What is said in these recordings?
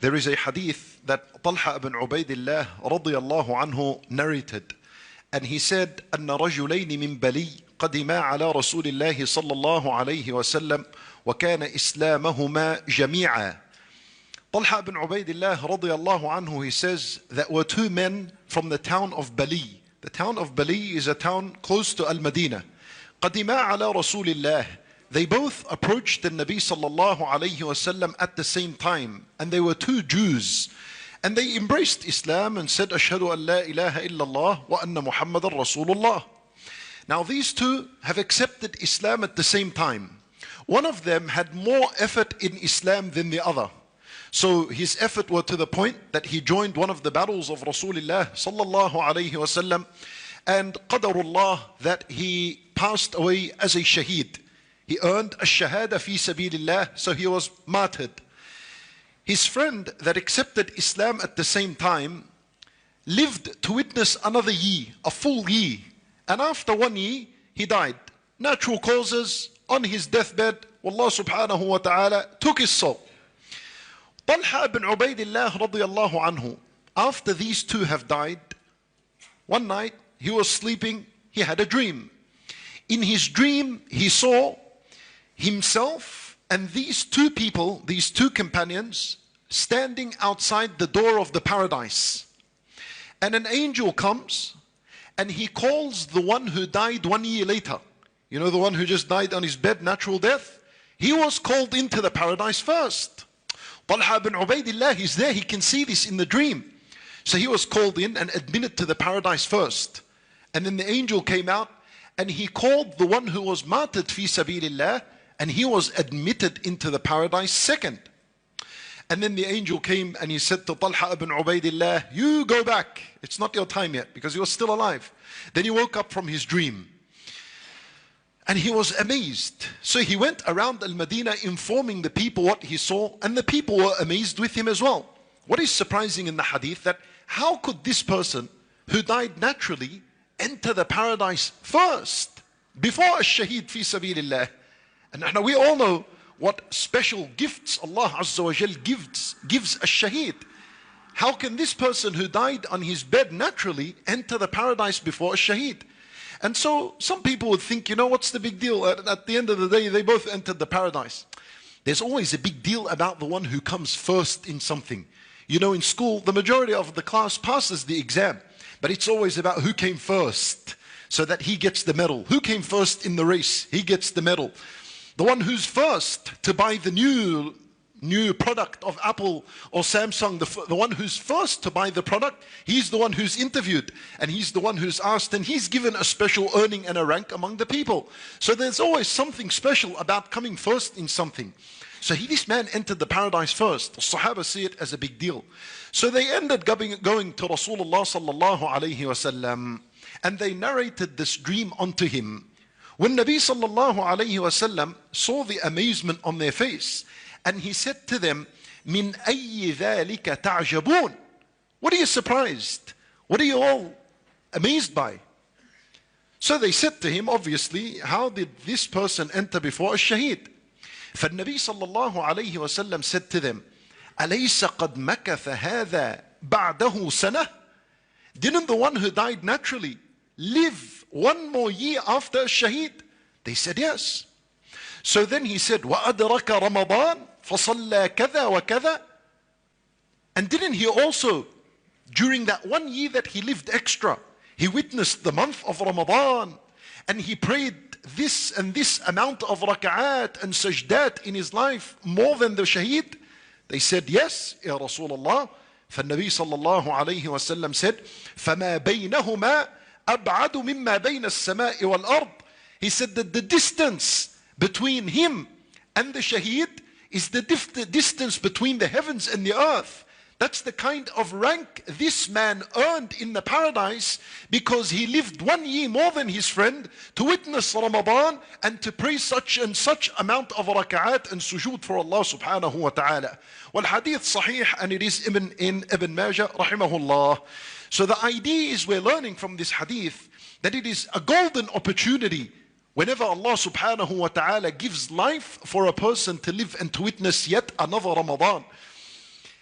There is a hadith that Talha ibn Ubaidillah radiyallahu anhu narrated, and he said, أن رجلين من بلي قدما على رسول الله صلى الله عليه وسلم وكان إسلامهما جميعا. Talha ibn Ubaidillah radiyallahu anhu, he says, that were two men from the town of Bali. The town of Bali is a town close to Al-Madinah. قدما على رسول الله. They both approached the Nabi sallallahu alayhi wasallam at the same time, and they were two Jews, and they embraced Islam and said, Ashhadu an la ilaha illallah wa anna Muhammadan Rasulullah. Now these two have accepted Islam at the same time. One of them had more effort in Islam than the other. So his effort was to the point that he joined one of the battles of Rasulullah sallallahu alayhi wasallam, and qadarullah, that he passed away as a shaheed. He earned a shahada fi sabilillah, so he was martyred. His friend that accepted Islam at the same time lived to witness another year, a full year. And after 1 year, he died. Natural causes, on his deathbed, Allah subhanahu wa ta'ala took his soul. Talha ibn Ubaidillah radiyallahu anhu, after these two have died, one night he was sleeping, he had a dream. In his dream, he saw himself and these two people, these two companions, standing outside the door of the paradise. And an angel comes and he calls the one who died 1 year later. You know, the one who just died on his bed, natural death? He was called into the paradise first. Talha ibn Ubaidillah is there, he can see this in the dream. So he was called in and admitted to the paradise first. And then the angel came out and he called the one who was martyred fi sabilillah, and he was admitted into the paradise second. And then the angel came and he said to Talha ibn Ubaidillah, you go back, it's not your time yet, because he was still alive. Then he woke up from his dream and he was amazed. So he went around Al-Madinah informing the people what he saw, and the people were amazed with him as well. What is surprising in the hadith, that how could this person who died naturally enter the paradise first before a shaheed fi sabilillah? And now we all know what special gifts Allah Azza wa Jal gives a shaheed. How can this person who died on his bed naturally enter the paradise before a shaheed? And so some people would think, you know, what's the big deal? At the end of the day, they both entered the paradise. There's always a big deal about the one who comes first in something. You know, in school, the majority of the class passes the exam, but it's always about who came first, so that he gets the medal. Who came first in the race? He gets the medal. The one who's first to buy the new product of Apple or Samsung, the one who's first to buy the product, he's the one who's interviewed, and he's the one who's asked, and he's given a special earning and a rank among the people. So there's always something special about coming first in something. So this man entered the paradise first. The Sahaba see it as a big deal. So they ended going to Rasulullah sallallahu alayhi wasallam, and they narrated this dream onto him. When Nabi sallallahu alayhi wasallam saw the amazement on their face, and he said to them, Min ayyi dhalika ta'jabun? What are you surprised? What are you all amazed by? So they said to him, obviously, how did this person enter before a shaheed? فالنبي صلى الله عليه وسلم said to them, أليس قد مكث هذا بعده سنة? Didn't the one who died naturally live 1 more year after a shaheed? They said yes. So then he said, وَأَدْرَكَ رَمَضَانَ فَصَلَّى كَذَا وَكَذَا? And didn't he also, during that 1 year that he lived extra, he witnessed the month of Ramadan, and he prayed this and this amount of raka'at and sajdat in his life more than the shaheed? They said yes, Ya Rasulullah. فالنبي صلى الله عليه وسلم said, فَمَا بَيْنَهُمَا أَبْعَدُ مِمَّا بَيْنَ السَّمَاءِ وَالْأَرْضِ. He said that the distance between him and the shaheed is the distance between the heavens and the earth. That's the kind of rank this man earned in the paradise, because he lived 1 year more than his friend to witness Ramadan and to pray such and such amount of raka'at and sujood for Allah subhanahu wa ta'ala. Wal hadith sahih, and it is in Ibn Majah rahimahullah. So the idea is, we're learning from this hadith that it is a golden opportunity whenever Allah subhanahu wa ta'ala gives life for a person to live and to witness yet another Ramadan.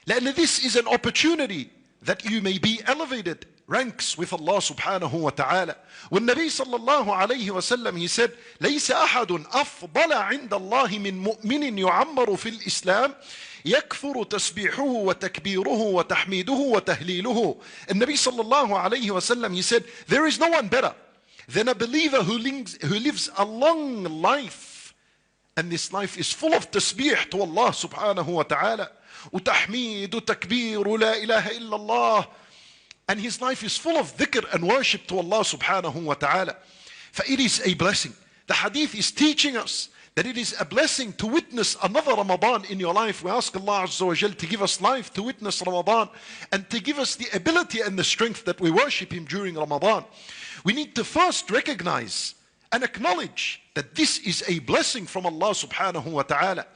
لأن this is an opportunity that you may be elevated ranks with Allah subhanahu wa ta'ala. والنبي صلى الله عليه وسلم, he said, ليس أحد أفضل عند الله من مؤمن يعمر في الإسلام يكثر تسبيحه وتكبيره وتحميده وتهليله. النبي صلى الله عليه وسلم, he said, there is no one better than a believer who lives a long life, and this life is full of tasbih to Allah subhanahu wa ta'ala, وتحميد وتكبير لا إله إلا الله, and his life is full of dhikr and worship to Allah subhanahu wa ta'ala. فإit is a blessing. The hadith is teaching us that it is a blessing to witness another Ramadan in your life. We ask Allah Azza wa Jal to give us life to witness Ramadan, and to give us the ability and the strength that we worship Him during Ramadan. We need to first recognize and acknowledge that this is a blessing from Allah subhanahu wa ta'ala.